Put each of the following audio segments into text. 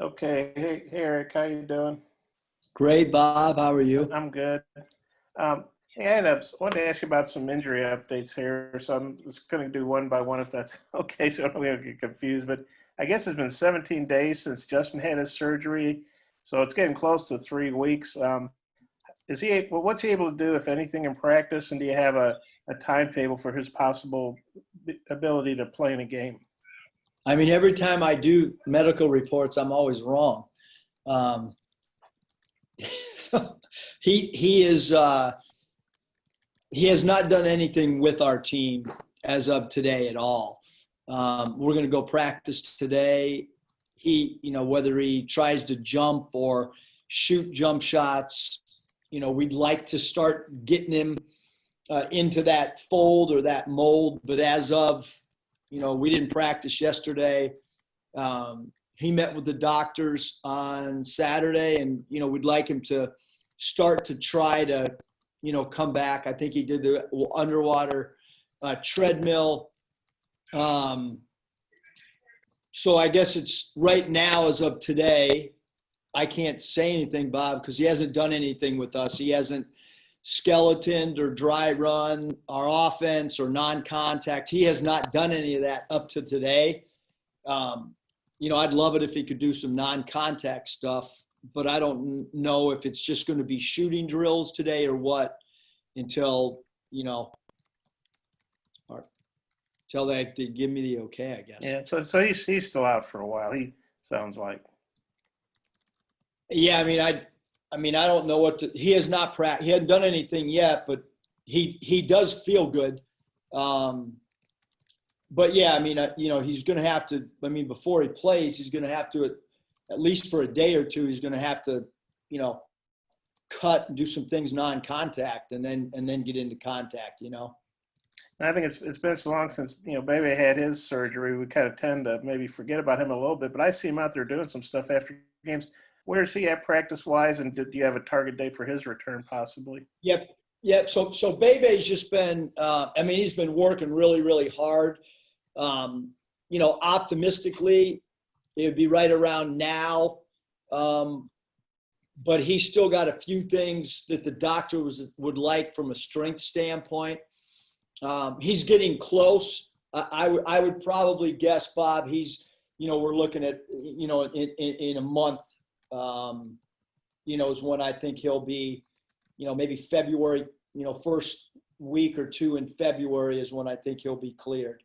Okay. Hey, Eric, how you doing? Great, Bob. How are you? I'm good. Hey, wanted to ask you about some injury updates here. So I'm just going to do one by one if that's okay. So I don't get confused. But I guess it's been 17 days since Justin had his surgery. So it's getting close to 3 weeks. What's he able to do, if anything, in practice? And do you have a timetable for his possible ability to play in a game? I mean, every time I do medical reports, I'm always wrong. Um, so he has not done anything with our team as of today at all. We're going to go practice today. Whether he tries to jump or shoot jump shots, we'd like to start getting him into that fold or that mold. But as of, we didn't practice yesterday. He met with the doctors on Saturday, and, we'd like him to start to try to, come back. I think he did the underwater treadmill. So I guess it's right now as of today. I can't say anything, Bob, because he hasn't done anything with us. He hasn't skeletoned or dry run our offense or non-contact. He has not done any of that up to today. I'd love it if he could do some non-contact stuff, but I don't know if it's just going to be shooting drills today or what until, until they give me the okay, I guess. Yeah. So he's still out for a while. He sounds like. Yeah, I don't know he has not he hadn't done anything yet, but he does feel good. But yeah, he's going to have to, before he plays, he's going to have to, at least for a day or two, he's going to have to, cut and do some things non-contact and then get into contact. And I think it's been so long since, Bebe had his surgery. We kind of tend to maybe forget about him a little bit, but I see him out there doing some stuff after games. Where is he at practice-wise, and do you have a target date for his return possibly? Yep. So Bebe's just been, he's been working really, really hard. Optimistically, it would be right around now. But he's still got a few things that the doctor would like from a strength standpoint. He's getting close. I would probably guess, Bob, we're looking at, in a month, is when I think he'll be, maybe February, first week or two in February is when I think he'll be cleared.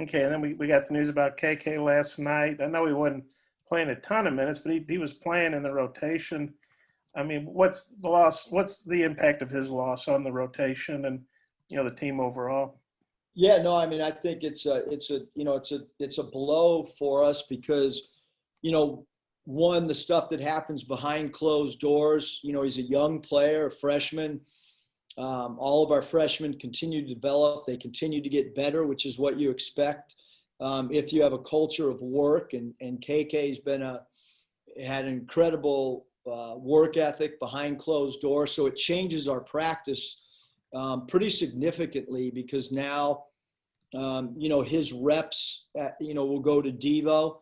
Okay, and then we got the news about KK last night. I know he wasn't playing a ton of minutes, but he was playing in the rotation. What's the impact of his loss on the rotation and, the team overall? Yeah, no, I think it's a blow for us because, one, the stuff that happens behind closed doors, he's a young player, a freshman. All of our freshmen continue to develop. They continue to get better, which is what you expect if you have a culture of work. And KK's had an incredible work ethic behind closed doors. So it changes our practice pretty significantly because now, his reps, will go to Devo,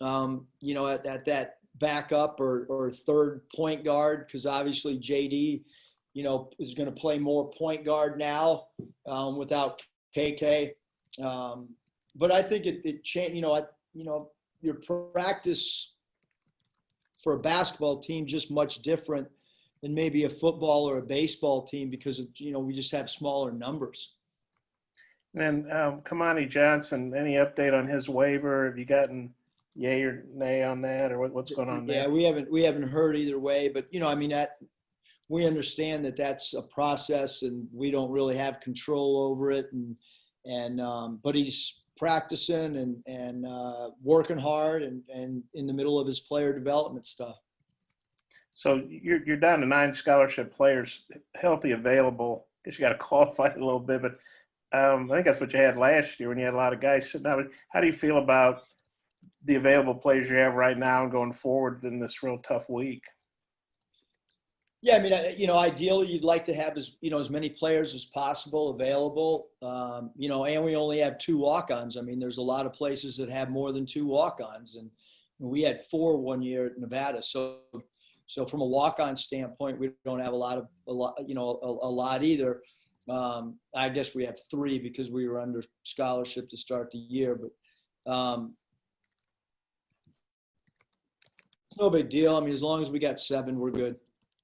at that backup or third point guard because obviously JD is going to play more point guard now without KK. But I think it changed, your practice for a basketball team just much different than maybe a football or a baseball team because, we just have smaller numbers. And Kamani Johnson, any update on his waiver? Have you gotten yay or nay on that, or what's going on there? Yeah, we haven't heard either way, but we understand that that's a process and we don't really have control over it. But he's practicing and working hard and in the middle of his player development stuff. So you're down to 9 scholarship players healthy available. I guess you got to qualify it a little bit, but I think that's what you had last year when you had a lot of guys sitting out. How do you feel about the available players you have right now and going forward in this real tough week? Yeah, ideally you'd like to have as many players as possible available, and we only have 2 walk-ons. There's a lot of places that have more than 2 walk-ons, and We had 4 one year at Nevada. So from a walk-on standpoint, we don't have a lot either. I guess we have 3 because we were under scholarship to start the year, but no big deal. I mean, as long as we got 7, we're good.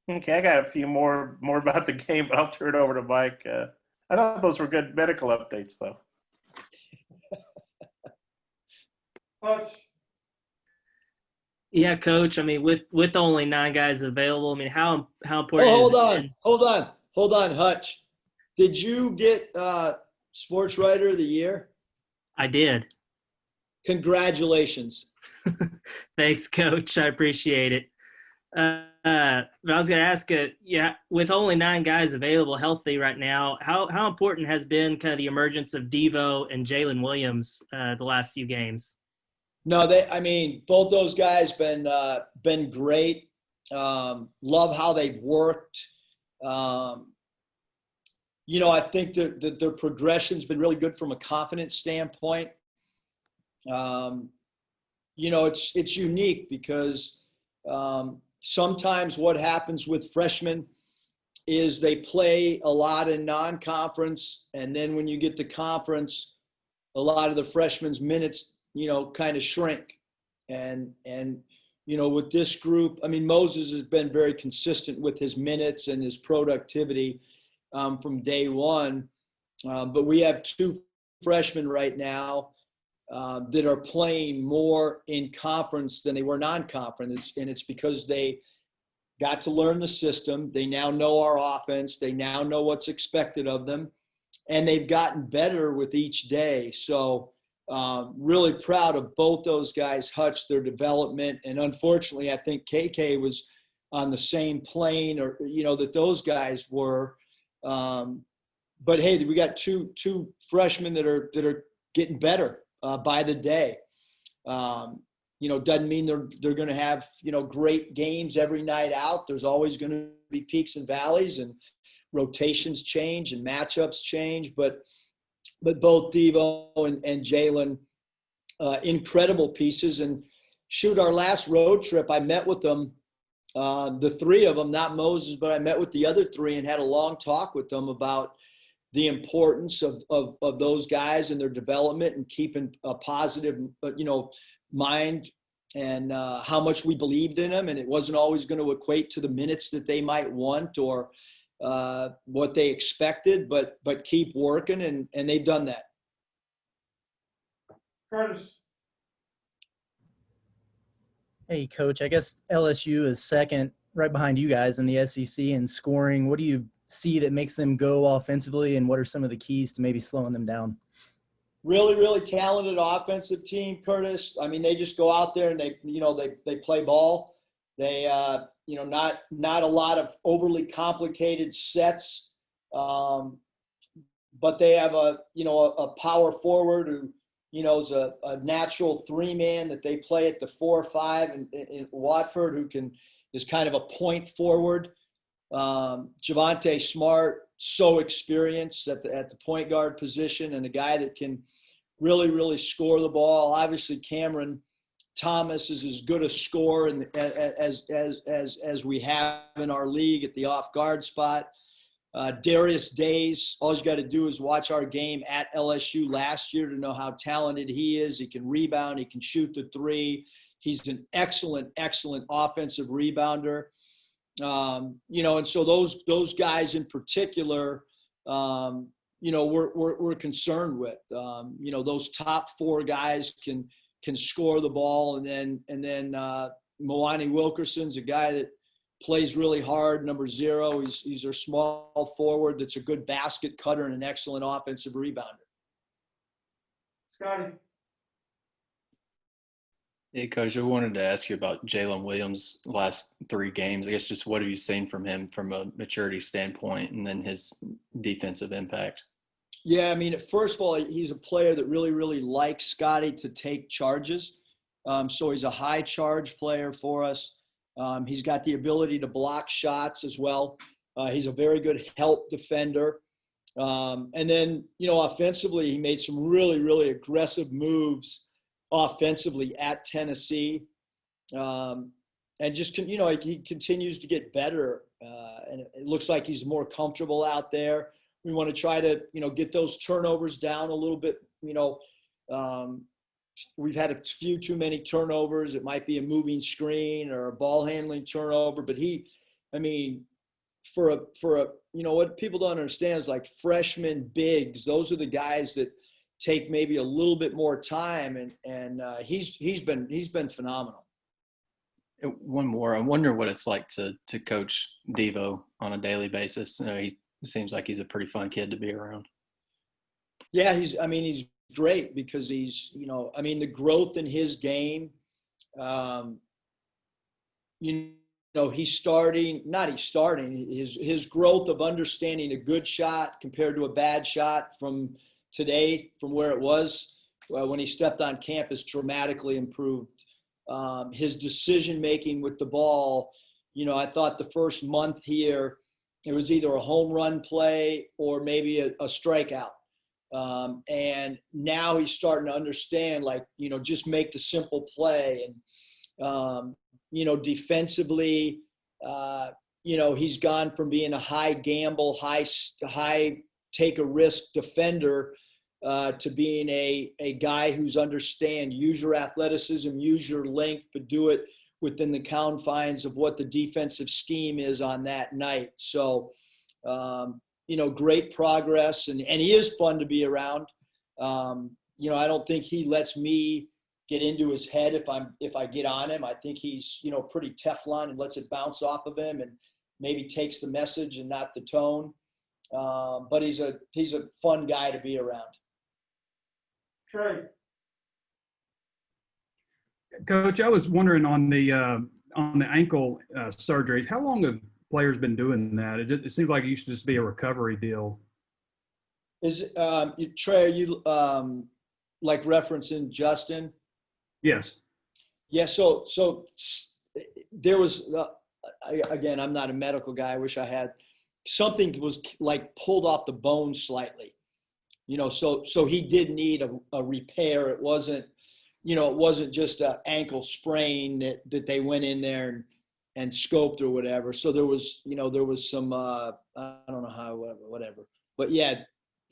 Okay, I got a few more about the game, but I'll turn it over to Mike. I thought those were good medical updates, though. Coach. Yeah, Coach. I mean, with only 9 guys available, I mean, how important? Hold on, Hutch. Did you get Sports Writer of the Year? I did. Congratulations. Thanks, Coach. I appreciate it. But I was going to ask, with only 9 guys available healthy right now, how important has been kind of the emergence of Devo and Jaylen Williams the last few games? No, both those guys been great. Love how they've worked. I think that their progression's been really good from a confidence standpoint. It's unique because sometimes what happens with freshmen is they play a lot in non-conference, and then when you get to conference, a lot of the freshmen's minutes kind of shrink. And with this group, I mean, Moses has been very consistent with his minutes and his productivity from day one. But we have 2 freshmen right now that are playing more in conference than they were non-conference. And it's because they got to learn the system. They now know our offense. They now know what's expected of them. And they've gotten better with each day. So really proud of both those guys, Hutch, their development. And unfortunately, I think KK was on the same plane that those guys were. But hey, we got two freshmen that are getting better by the day. Doesn't mean they're going to have, great games every night out. There's always going to be peaks and valleys, and rotations change and matchups change. But both Devo and Jaylen, incredible pieces. And shoot, our last road trip, I met with them, the 3 of them, not Moses, but I met with the other 3 and had a long talk with them about the importance of those guys and their development and keeping a positive, mind, and how much we believed in them. And it wasn't always going to equate to the minutes that they might want or what they expected, but keep working, and they've done that. Curtis. Hey, Coach, I guess LSU is second right behind you guys in the SEC in scoring. What do you see that makes them go offensively, and what are some of the keys to maybe slowing them down? Really, really talented offensive team, Curtis. I mean, they just go out there and they play ball. They, not a lot of overly complicated sets, but they have a power forward who, is a natural 3-man that they play at the 4-5 in Watford, who is kind of a point forward. Javante Smart, so experienced at the point guard position, and a guy that can really, really score the ball. Obviously, Cameron Thomas is as good a scorer as we have in our league at the off guard spot. Darius Days, all you got to do is watch our game at LSU last year to know how talented he is. He can rebound. He can shoot the 3. He's an excellent, excellent offensive rebounder. And so those guys in particular, we're concerned with. Those top 4 guys can score the ball, and then Milani Wilkerson's a guy that plays really hard, number 0. He's our small forward that's a good basket cutter and an excellent offensive rebounder. Scotty. Hey, Coach, I wanted to ask you about Jaylen Williams' last 3 games. I guess just what have you seen from him from a maturity standpoint, and then his defensive impact? Yeah, I mean, first of all, he's a player that really, really likes Scotty to take charges. So he's a high charge player for us. He's got the ability to block shots as well. He's a very good help defender. And then, offensively, he made some really, really aggressive moves offensively at Tennessee. And just, he continues to get better. And it looks like he's more comfortable out there. We want to try to, get those turnovers down a little bit. We've had a few too many turnovers. It might be a moving screen or a ball handling turnover, but what people don't understand is like freshman bigs. Those are the guys that take maybe a little bit more time, and he's been phenomenal. One more. I wonder what it's like to coach Devo on a daily basis. He seems like he's a pretty fun kid to be around. Yeah, he's great because he's, the growth in his game. His growth of understanding a good shot compared to a bad shot from today, from where it was when he stepped on campus, dramatically improved. His decision-making with the ball, I thought the first month here, it was either a home run play or maybe a strikeout. And now he's starting to understand, just make the simple play. And, defensively, he's gone from being a high gamble, high take a risk defender to being a guy who's use your athleticism, use your length, but do it within the confines of what the defensive scheme is on that night. So, great progress, and he is fun to be around. I don't think he lets me get into his head if I get on him. I think he's, pretty Teflon and lets it bounce off of him and maybe takes the message and not the tone. But he's a fun guy to be around. Trey. Coach, I was wondering on the ankle surgeries, how long have players been doing that? It seems like it used to just be a recovery deal. Trey, are you like referencing Justin? Yes. Yeah. So there was, again, I'm not a medical guy. I wish I had. Something was like pulled off the bone slightly, so he did need a repair. It wasn't just an ankle sprain that they went in there and scoped or whatever. So there was some, I don't know how, whatever. But yeah,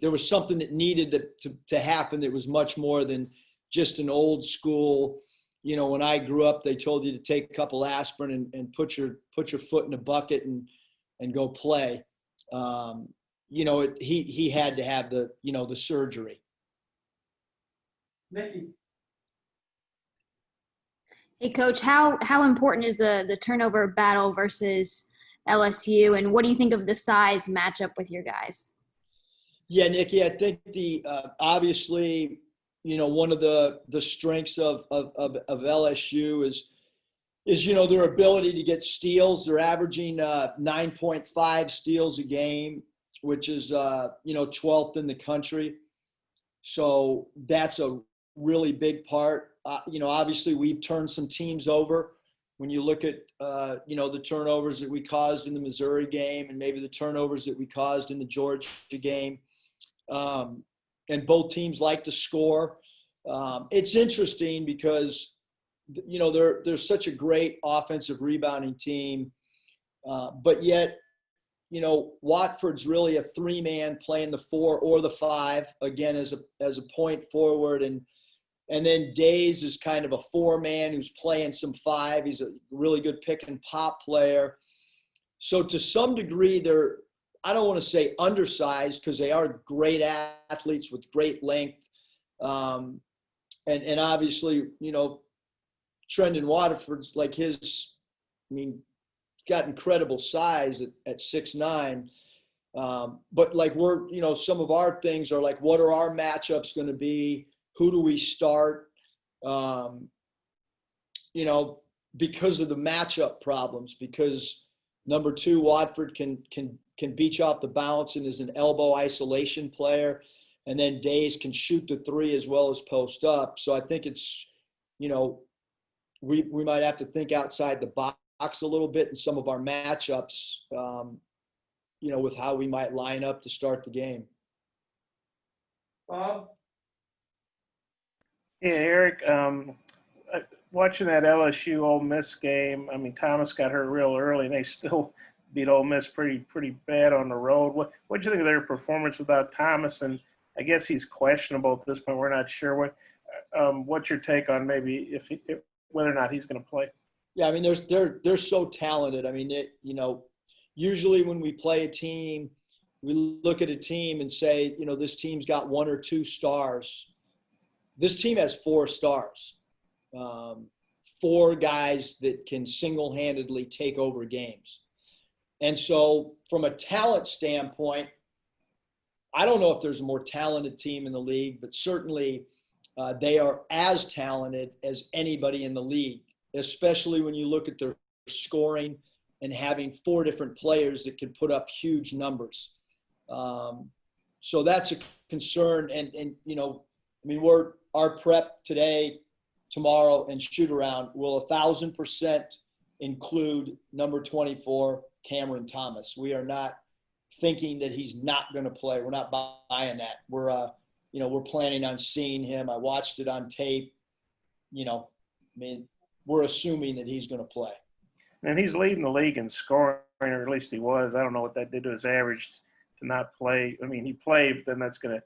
there was something that needed to happen that was much more than just an old school. When I grew up, they told you to take a couple aspirin and put your foot in a bucket and go play. He had to have the surgery. Nikki. Hey, Coach, how important is the turnover battle versus LSU, and what do you think of the size matchup with your guys? Yeah, Nikki, I think obviously, one of the strengths of LSU is their ability to get steals. They're averaging 9.5 steals a game, which is 12th in the country. So that's a really big part. Obviously we've turned some teams over. When you look at the turnovers that we caused in the Missouri game and maybe the turnovers that we caused in the Georgia game, and both teams like to score. It's interesting because they're such a great offensive rebounding team, but yet Watford's really a three-man playing the 4 or the 5 again as a point forward, and then Days is kind of a 4-man who's playing some 5. He's a really good pick and pop player. So to some degree, they're, I don't want to say undersized because they are great athletes with great length. And obviously, Trendon Waterford's like he's got incredible size at 6'9". But like we're, some of our things are like, what are our matchups going to be? Who do we start? Because of the matchup problems, because number 2, Watford can beat you off the bounce and is an elbow isolation player. And then Days can shoot the 3 as well as post up. So I think it's, we might have to think outside the box a little bit in some of our matchups, with how we might line up to start the game. Bob. Yeah, Eric, watching that LSU Ole Miss game, I mean, Thomas got hurt real early, and they still beat Ole Miss pretty bad on the road. What do you think of their performance without Thomas? And I guess he's questionable at this point. We're not sure. What's your take on maybe whether or not he's going to play? Yeah, I mean, they're so talented. I mean, usually when we play a team, we look at a team and say, this team's got 1 or 2 stars. This team has 4 stars, 4 guys that can single-handedly take over games. And so from a talent standpoint, I don't know if there's a more talented team in the league, but certainly they are as talented as anybody in the league, especially when you look at their scoring and having 4 different players that can put up huge numbers. So that's a concern. And our prep today, tomorrow, and shoot around will 1,000% include number 24, Cameron Thomas. We are not thinking that he's not going to play. We're not buying that. We're planning on seeing him. I watched it on tape. We're assuming that he's going to play. And he's leading the league in scoring, or at least he was. I don't know what that did to his average to not play. I mean, he played, then that's going to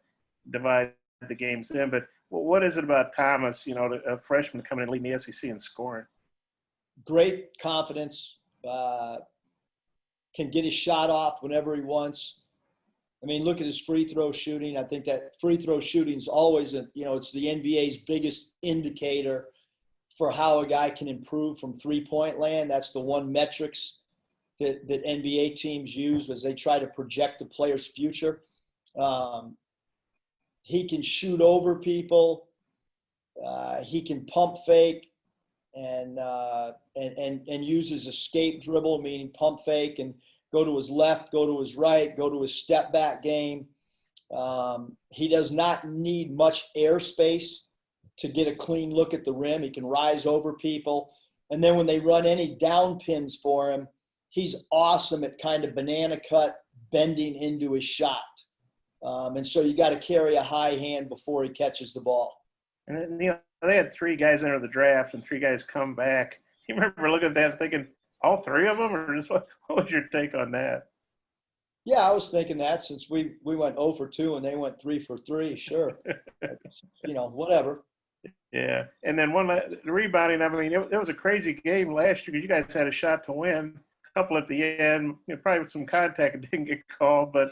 divide the games in. But what is it about Thomas, a freshman coming in leading the SEC in scoring? Great confidence, can get his shot off whenever he wants. I mean, look at his free throw shooting. I think that free throw shooting is always, it's the NBA's biggest indicator for how a guy can improve from three-point land. That's the one metrics that NBA teams use as they try to project a player's future. He can shoot over people. He can pump fake and use his escape dribble, meaning pump fake and go to his left, go to his right, go to his step back game. He does not need much airspace to get a clean look at the rim. He can rise over people. And then when they run any down pins for him, he's awesome at kind of banana cut bending into his shot. And so you got to carry a high hand before he catches the ball. And then, they had 3 guys enter the draft and 3 guys come back. You remember looking at that and thinking, all 3 of them? Or just what was your take on that? Yeah, I was thinking that since we went 0 for 2 and they went 3 for 3, sure. Whatever. Yeah. And then the rebounding, I mean, it was a crazy game last year because you guys had a shot to win, a couple at the end, probably with some contact that didn't get called, but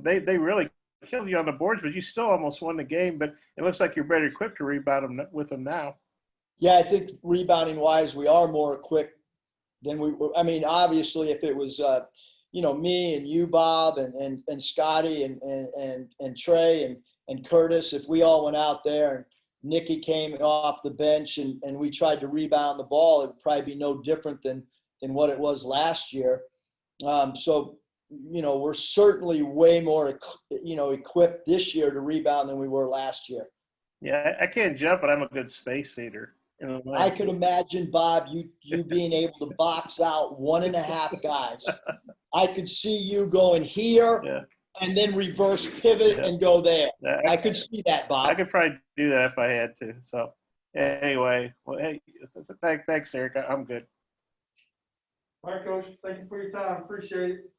they really killed you on the boards, but you still almost won the game. But it looks like you're better equipped to rebound with them now. Yeah, I think rebounding-wise, we are more equipped than we were. I mean, obviously, if it was, me and you, Bob, and Scotty and Trey and Curtis, if we all went out there and Nicky came off the bench and we tried to rebound the ball, it would probably be no different than what it was last year. So, we're certainly way more, equipped this year to rebound than we were last year. Yeah, I can't jump, but I'm a good space eater. I could imagine, Bob, you being able to box out 1.5 guys. I could see you going here and then reverse pivot and go there. Yeah, I could see that, Bob. I could probably do that if I had to. So anyway, well, hey, thanks, Eric. I'm good. All right, Coach. Thank you for your time. Appreciate it.